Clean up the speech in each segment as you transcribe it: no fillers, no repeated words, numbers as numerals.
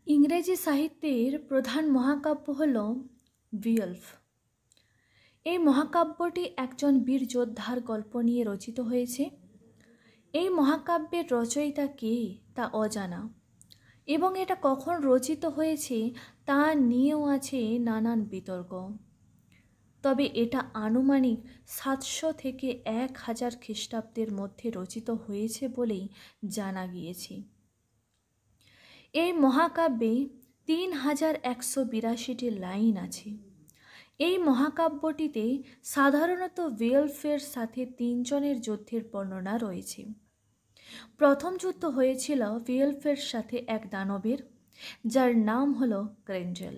ইংরেজি সাহিত্যের প্রধান মহাকাব্য হল বিয়ল্ফ। এই মহাকাব্যটি একজন বীর যোদ্ধার গল্প নিয়ে রচিত হয়েছে। এই মহাকাব্যের রচয়িতা কে তা অজানা, এবং এটা কখন রচিত হয়েছে তা নিয়েও আছে নানান বিতর্ক। তবে এটা আনুমানিক 700 থেকে 1000 খ্রিস্টাব্দের মধ্যে রচিত হয়েছে বলেই জানা গিয়েছে। এই মহাকাব্যে 3182টি লাইন আছে। এই মহাকাব্যটিতে সাধারণত বিয়ল্ফের সাথে 3 জনের যুদ্ধের বর্ণনা রয়েছে। প্রথম যুদ্ধ হয়েছিল বিয়ল্ফের সাথে এক দানবের, যার নাম হলো গ্রেঞ্জেল।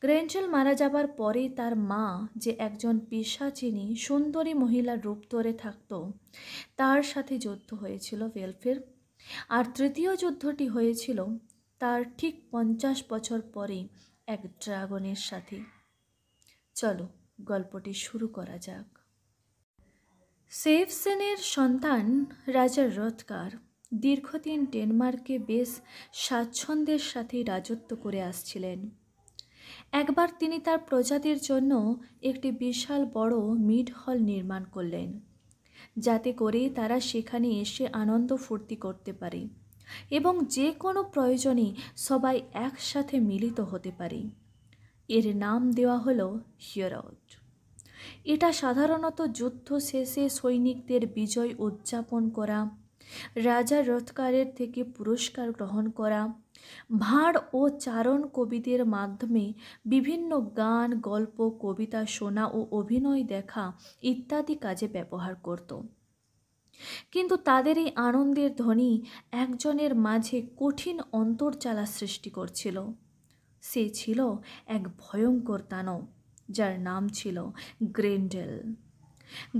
গ্রেঞ্জেল মারা যাবার পরে তার মা, যে একজন পিশাচিনী সুন্দরী মহিলার রূপ ধরে থাকত, তার সাথে যুদ্ধ হয়েছিল বিয়ল্ফের। আর তৃতীয় যুদ্ধটি হয়েছিল তার ঠিক 50 বছর পরে এক ড্রাগনের সাথে। চলো গল্পটি শুরু করা যাক। সেফসেনের সন্তান রাজা রথকার দীর্ঘদিন ডেনমার্কে বেশ স্বাচ্ছন্দ্যের সাথে রাজত্ব করে আসছিলেন। একবার তিনি তার প্রজাদের জন্য একটি বিশাল বড় মিড হল নির্মাণ করলেন, যাতে করে তারা সেখানে এসে আনন্দ ফুর্তি করতে পারে এবং যে কোনো প্রয়োজনে সবাই একসাথে মিলিত হতে পারে। এর নাম দেওয়া হলো হিয়রট। এটা সাধারণত যুদ্ধ শেষে সৈনিকদের বিজয় উদযাপন করা, রাজা রথকারের থেকে পুরস্কার গ্রহণ করা, ভাঁড় ও চারণ কবিদের মাধ্যমে বিভিন্ন গান, গল্প, কবিতা শোনা ও অভিনয় দেখা ইত্যাদি কাজে ব্যবহার করত। কিন্তু তাদের এই আনন্দের ধ্বনি একজনের মাঝে কঠিন অন্তর্জ্বালা সৃষ্টি করছিল। সে ছিল এক ভয়ঙ্কর দানব, যার নাম ছিল গ্রেন্ডেল।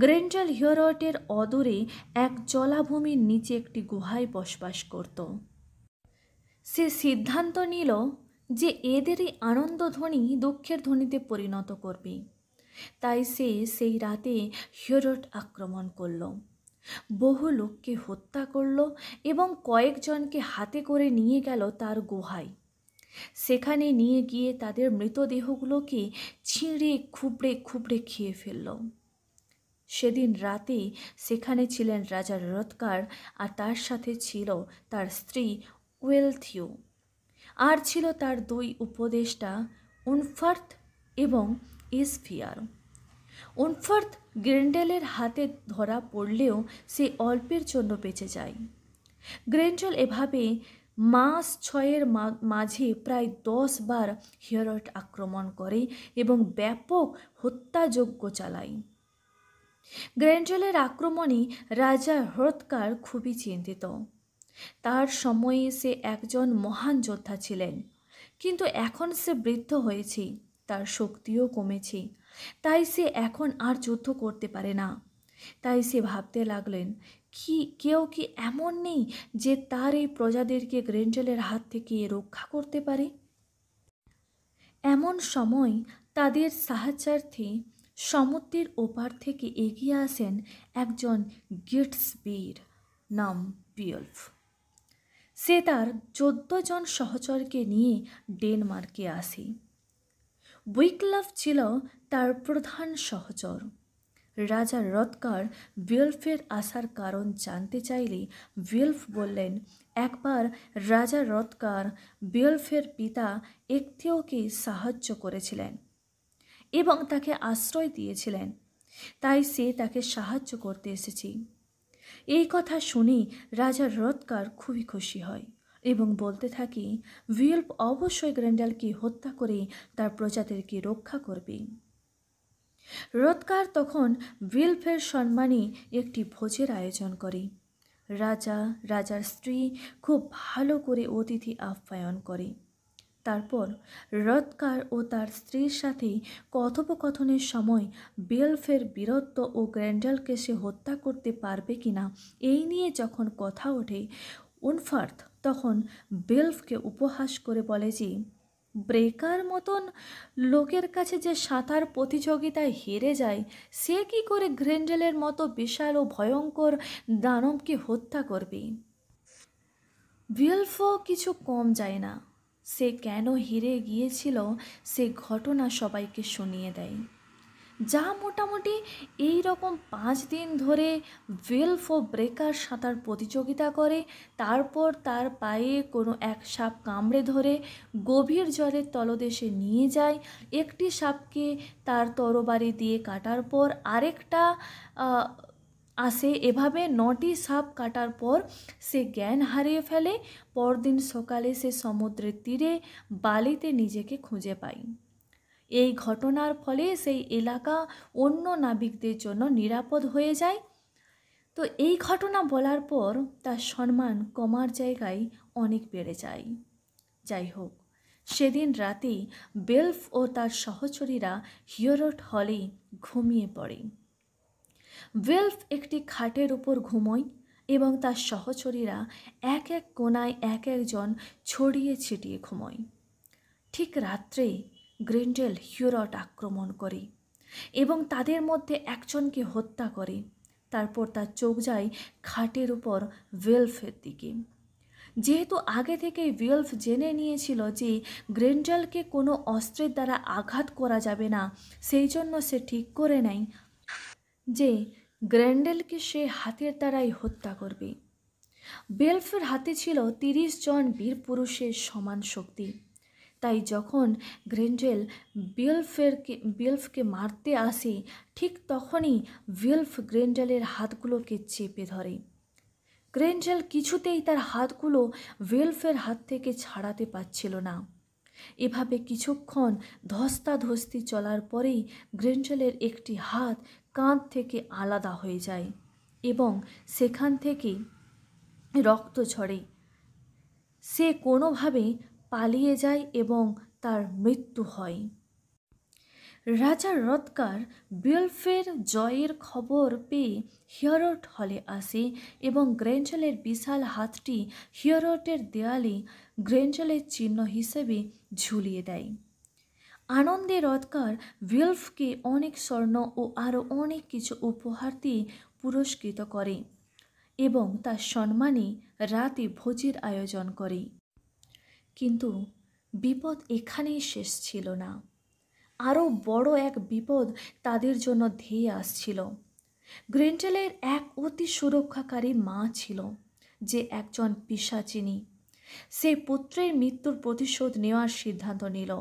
গ্রেন্ডেল হিয়রটের অদূরে এক জলাভূমির নিচে একটি গুহায় বসবাস করত। সে সিদ্ধান্ত নিল যে এদের এই আনন্দধ্বনি দুঃখের ধ্বনিতে পরিণত করবে। তাই সে সেই রাতে হিয়রট আক্রমণ করল, বহু লোককে হত্যা করল এবং কয়েকজনকে হাতে করে নিয়ে গেল তার গুহায়। সেখানে নিয়ে গিয়ে তাদের মৃতদেহগুলোকে ছিঁড়ে খুবড়ে খুবড়ে খেয়ে ফেলল। সেদিন রাতে সেখানে ছিলেন রাজা রথকার, আর তার সাথে ছিল তার স্ত্রী ওয়েলথিও, আর ছিল তার 2 উপদেষ্টা উনফার্থ এবং ইসফিয়ার। উনফার্থ গ্রেন্ডেলের হাতে ধরা পড়লেও সে অল্পের জন্য বেঁচে যায়। গ্রেন্ডেল এভাবে মাস 6-এর মাঝে প্রায় 10 বার হিয়রট আক্রমণ করে এবং ব্যাপক হত্যাযজ্ঞ চালায়। গ্রেন্ডেলের আক্রমণে রাজা হ্রদকার খুবই চিন্তিত। তার সময়ে সে একজন মহান যোদ্ধা ছিলেন, কিন্তু এখন সে বৃদ্ধ হয়েছে, তার শক্তিও কমেছে, তাই সে এখন আর যুদ্ধ করতে পারে না। তাই সে ভাবতে লাগলেন, কেউ কি এমন নেই যে তার এই প্রজাদেরকে গ্রেন্ডেলের হাত থেকে রক্ষা করতে পারে? এমন সময় তাদের সাহায্যার্থে সমুদ্রের ওপার থেকে এগিয়ে আসেন একজন গিটস বীর, নাম বিয়ল্ফ। সে তার 14 জন সহচরকে নিয়ে ডেনমার্কে আসে। উইকলাফ ছিল তার প্রধান সহচর। রাজা রথকার বিয়ল্ফের আসার কারণ জানতে চাইলে বিয়ল্ফ বললেন, একবার রাজা রথকার বিয়ল্ফের পিতা একথিওকে সাহায্য করেছিলেন এবং তাকে আশ্রয় দিয়েছিলেন, তাই সে তাকে সাহায্য করতে এসেছি। এই কথা শুনে রাজা রথকার খুবই খুশি হয় এবং বলতে থাকে, বিয়ল্ফ অবশ্যই গ্রেন্ডেলকে হত্যা করে তার প্রজাদেরকে রক্ষা করবে। রথকার তখন বিয়ল্ফের সম্মানে একটি ভোজের আয়োজন করে। রাজার স্ত্রী খুব ভালো করে অতিথি আপ্যায়ন করে। তারপর রথকার ও তার স্ত্রীর সাথে কথোপকথনের সময় বিয়ল্ফের বীরত্ব ও গ্রেন্ডেলকে সে হত্যা করতে পারবে কিনা এই নিয়ে যখন কথা ওঠে, উনফার্থ তখন বিয়ল্ফকে উপহাস করে বলে যে ব্রেকার মতন লোকের কাছে যে সাঁতার প্রতিযোগিতায় হেরে যায়, সে কি করে গ্রেন্ডেলের মতো বিশাল ও ভয়ঙ্কর দানবকে হত্যা করবে। বিয়ল্ফও কিছু কম যায় না। সে কেন হেরে গিয়েছিল সে ঘটনা সবাইকে শুনিয়ে দেয়, যা মোটামুটি এই রকম 5 দিন ধরে ওয়েলফ ও ব্রেকার সাঁতার প্রতিযোগিতা করে। তারপর তার পায়ে কোনো এক সাপ কামড়ে ধরে গভীর জলের তলদেশে নিয়ে যায়। একটি সাপকে তার তরবারি দিয়ে কাটার পর আরেকটা আসে। এভাবে 9টি সাপ কাটার পর সে জ্ঞান হারিয়ে ফেলে। পরদিন সকালে সে সমুদ্রের তীরে বালিতে নিজেকে খুঁজে পায়। এই ঘটনার ফলে সেই এলাকা অন্য নাবিকদের জন্য নিরাপদ হয়ে যায়। তো এই ঘটনা বলার পর তার সম্মান কমার জায়গায় অনেক বেড়ে যায়। যাই হোক, সেদিন রাতেই বেলফ ও তার সহচরীরা হিয়রট হলে ঘুমিয়ে পড়ে। বেলফ একটি খাটের উপর ঘুমোয় এবং তার সহচরীরা এক এক কোণায় এক একজন ছড়িয়ে ছিটিয়ে ঘুমোয়। ঠিক রাত্রে গ্রেন্ডেল হিয়রট আক্রমণ করে এবং তাদের মধ্যে একজনকে হত্যা করে। তারপর তার চোখ যায় খাটের উপর ওয়েলফের দিকে। যেহেতু আগে থেকেই ওয়েলফ জেনে নিয়েছিল যে গ্রেন্ডেলকে কোনো অস্ত্রের দ্বারা আঘাত করা যাবে না, সেই জন্য সে ঠিক করে নেয় যে গ্রেন্ডেলকে সে হাতের দ্বারাই হত্যা করবে। বেলফের হাতে ছিল 30 জন বীর পুরুষের সমান শক্তি। তাই যখন গ্রেন্ডেল বেলফকে মারতে আসে, ঠিক তখনই বেলফ গ্রেন্ডেলের হাতগুলোকে চেপে ধরে। গ্রেন্ডেল কিছুতেই তার হাতগুলো বেলফের হাত থেকে ছাড়াতে পারছিল না। এভাবে কিছুক্ষণ ধস্তাধস্তি চলার পরেই গ্রেন্ডেলের একটি হাত কাঁধ থেকে আলাদা হয়ে যায় এবং সেখান থেকে রক্ত ঝরে। সে কোনোভাবে পালিয়ে যায় এবং তার মৃত্যু হয়। রাজা রথকার বেলফের জয়ের খবর পেয়ে হিয়রট হলে আসে এবং গ্রেন্ডেলের বিশাল হাতটি হিয়রটের দেয়ালে গ্রেন্ডেলের চিহ্ন হিসেবে ঝুলিয়ে দেয়। আনন্দে রথকার বেলফকে অনেক স্বর্ণ ও আরও অনেক কিছু উপহার দিয়ে পুরস্কৃত করে এবং তার সম্মানে রাতে ভোজের আয়োজন করে। কিন্তু বিপদ এখানেই শেষ ছিল না। আরও বড় এক বিপদ তাদের জন্য ধেয়ে আসছিল। গ্রেন্ডেলের এক অতি সুরক্ষাকারী মা ছিল, যে একজন পিশাচিনী। সে পুত্রের মৃত্যুর প্রতিশোধ নেওয়ার সিদ্ধান্ত নিল।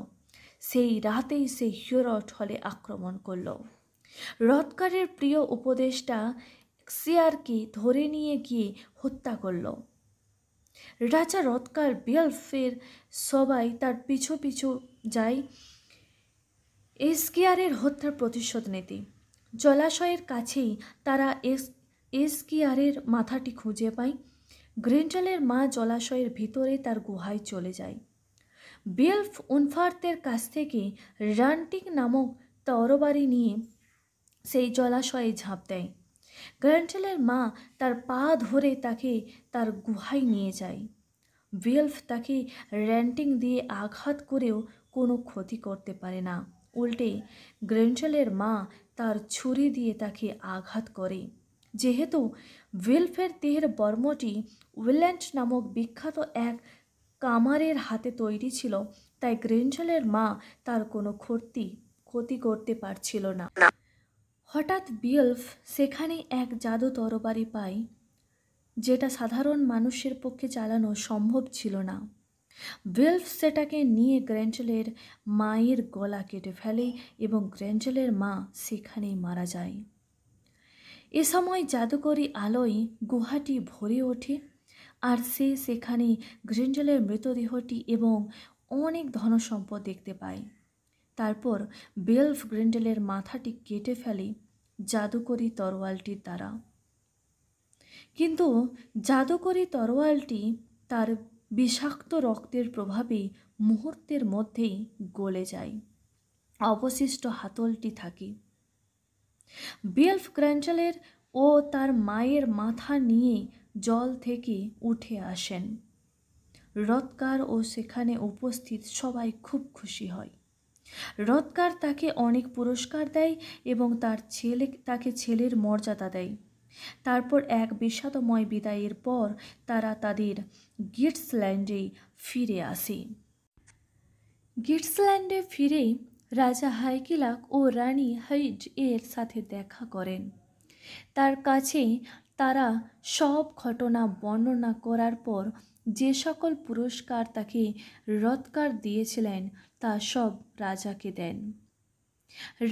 সেই রাতেই সে হিয়রট হলে আক্রমণ করল। রথকারের প্রিয় উপদেষ্টা এক্সিয়ারকে ধরে নিয়ে গিয়ে হত্যা করল। রাজা রথকার বেলফের সবাই তার পিছু পিছু যায় এসকিয়ারের হত্যার প্রতিশোধ নিতে। জলাশয়ের কাছেই তারা এসকিয়ারের মাথাটি খুঁজে পায়। গ্রেন্ডেলের মা জলাশয়ের ভিতরে তার গুহায় চলে যায়। বেলফ উনফার্তের কাছ থেকে রান্টিক নামক তরবারি নিয়ে সেই জলাশয়ে ঝাঁপ দেয়। গ্রেন্ডেলের মা তার পা ধরে তাকে তার গুহায় নিয়ে যায়। বেলফ তাকে র্যান্টিং দিয়ে আঘাত করেও কোনো ক্ষতি করতে পারে না। উল্টে গ্রেন্ডেলের মা তার ছুরি দিয়ে তাকে আঘাত করে। যেহেতু বেলফের দেহের বর্মটি উইল্যান্ড নামক বিখ্যাত এক কামারের হাতে তৈরি ছিল, তাই গ্রেন্ডেলের মা তার কোনো ক্ষতি করতে পারছিল না। হঠাৎ বেলফ সেখানে এক জাদু তরবারি পায়, যেটা সাধারণ মানুষের পক্ষে চালানো সম্ভব ছিল না। বেলফ সেটাকে নিয়ে গ্রেন্ডেলের মায়ের গলা কেটে ফেলে এবং গ্রেন্ডেলের মা সেখানেই মারা যায়। এ সময় জাদুকরী আলোয় গুহাটি ভরে ওঠে আর সে সেখানে গ্রেন্ডেলের মৃতদেহটি এবং অনেক ধনসম্পদ দেখতে পায়। তারপর বেলফ গ্রেন্ডেলের মাথাটি কেটে ফেলে জাদুকরী তরোয়ালটির দ্বারা। কিন্তু জাদুকরী তরোয়ালটি তার বিষাক্ত রক্তের প্রভাবে মুহূর্তের মধ্যেই গলে যায়। অবশিষ্ট হাতলটি থাকে। বেলফ গ্রেন্ডেলের ও তার মায়ের মাথা নিয়ে জল থেকে উঠে আসেন। রথকার ও সেখানে উপস্থিত সবাই খুব খুশি হয়। রথকার তাকে অনেক পুরস্কার দেয় এবং তাকে ছেলের মর্যাদা দেয়। তারপর এক বিষাদময় বিদায়ের পর তারা তাদের গিটসল্যান্ডে ফিরে আসে। গিটসল্যান্ডে ফিরে রাজা হাইকিলাক ও রানী হাইড এর সাথে দেখা করেন। তার কাছে তারা সব ঘটনা বর্ণনা করার পর যে সকল পুরস্কার তাকে রথকার দিয়েছিলেন তা সব রাজাকে দেন।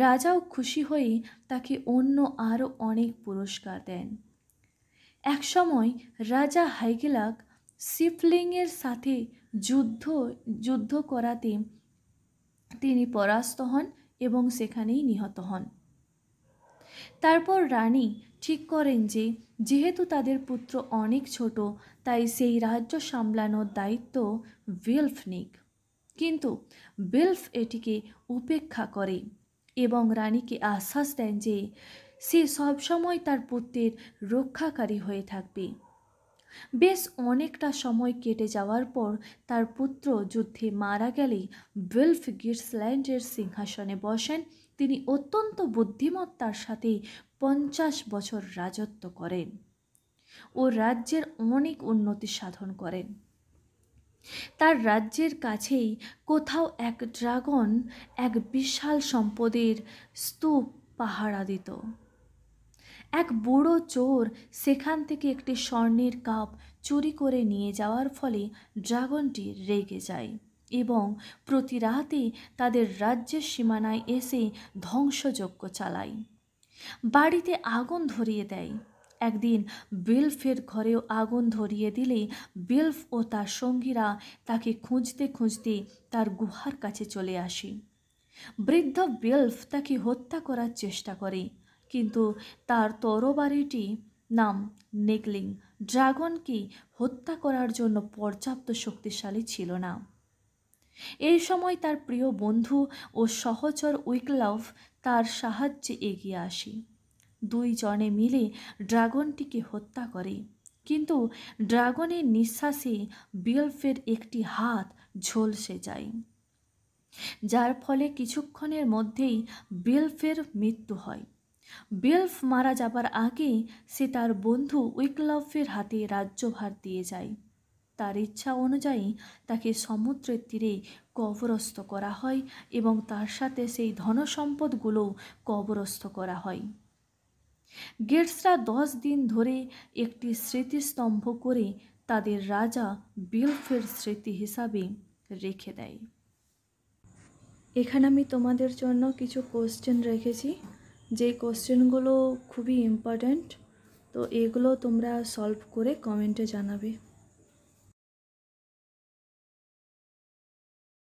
রাজাও খুশি হয়ে তাকে অন্য আরও অনেক পুরস্কার দেন। একসময় রাজা হাইগেলাক সিফলিংয়ের সাথে যুদ্ধ করাতে তিনি পরাস্ত হন এবং সেখানেই নিহত হন। তারপর রানী ঠিক করেন যে যেহেতু তাদের পুত্র অনেক ছোট, তাই সেই রাজ্য সামলানোর দায়িত্ব বিলফ নিক। কিন্তু বিলফ এটিকে উপেক্ষা করে এবং রানীকে আশ্বাস দেন যে সে সবসময় তার পুত্রের রক্ষাকারী হয়ে থাকবে। বেশ অনেকটা সময় কেটে যাওয়ার পর তার পুত্র যুদ্ধে মারা গেলে বিলফ গিটসল্যান্ডের সিংহাসনে বসেন। তিনি অত্যন্ত বুদ্ধিমত্তার সাথে 50 বছর রাজত্ব করেন ও রাজ্যের অনেক উন্নতি সাধন করেন। তার রাজ্যের কাছেই কোথাও এক ড্রাগন এক বিশাল সম্পদের স্তূপ পাহারা দিত। এক বুড়ো চোর সেখান থেকে একটি স্বর্ণের কাপ চুরি করে নিয়ে যাওয়ার ফলে ড্রাগনটি রেগে যায় এবং প্রতি রাতে তাদের রাজ্যের সীমানায় এসে ধ্বংসযজ্ঞ চালায়, বাড়িতে আগুন ধরিয়ে দেয়। একদিন বিলফের ঘরেও আগুন ধরিয়ে দিলে বিলফ ও তার সঙ্গীরা তাকে খুঁজতে খুঁজতে তার গুহার কাছে চলে আসে। বৃদ্ধ বিলফ তাকে হত্যা করার চেষ্টা করে, কিন্তু তার তরবারিটি নাম নেগলিং ড্রাগনকে হত্যা করার জন্য পর্যাপ্ত শক্তিশালী ছিল না। এই সময় তার প্রিয় বন্ধু ও সহচর উইকলাফ তার সাহায্যে এগিয়ে আসে। দুইজনে মিলে ড্রাগনটিকে হত্যা করে, কিন্তু ড্রাগনের নিঃশ্বাসে বিলফের একটি হাত ঝলসে যায়, যার ফলে কিছুক্ষণের মধ্যেই বিলফের মৃত্যু হয়। বিলফ মারা যাবার আগে সে তার বন্ধু উইকলাফের হাতে রাজ্যভার দিয়ে যায়। তার ইচ্ছা অনুযায়ী তাকে সমুদ্রের তীরে কবরস্থ করা হয় এবং তার সাথে সেই ধনসম্পদগুলোও কবরস্থ করা হয়। গেটসরা 10 দিন ধরে একটি স্মৃতিস্তম্ভ করে তাদের রাজা বিলফের স্মৃতি হিসাবে রেখে দেয়। এখানে আমি তোমাদের জন্য কিছু কোশ্চেন রেখেছি, যে কোশ্চেনগুলো খুবই ইম্পর্ট্যান্ট, তো এগুলো তোমরা সলভ করে কমেন্টে জানাবে।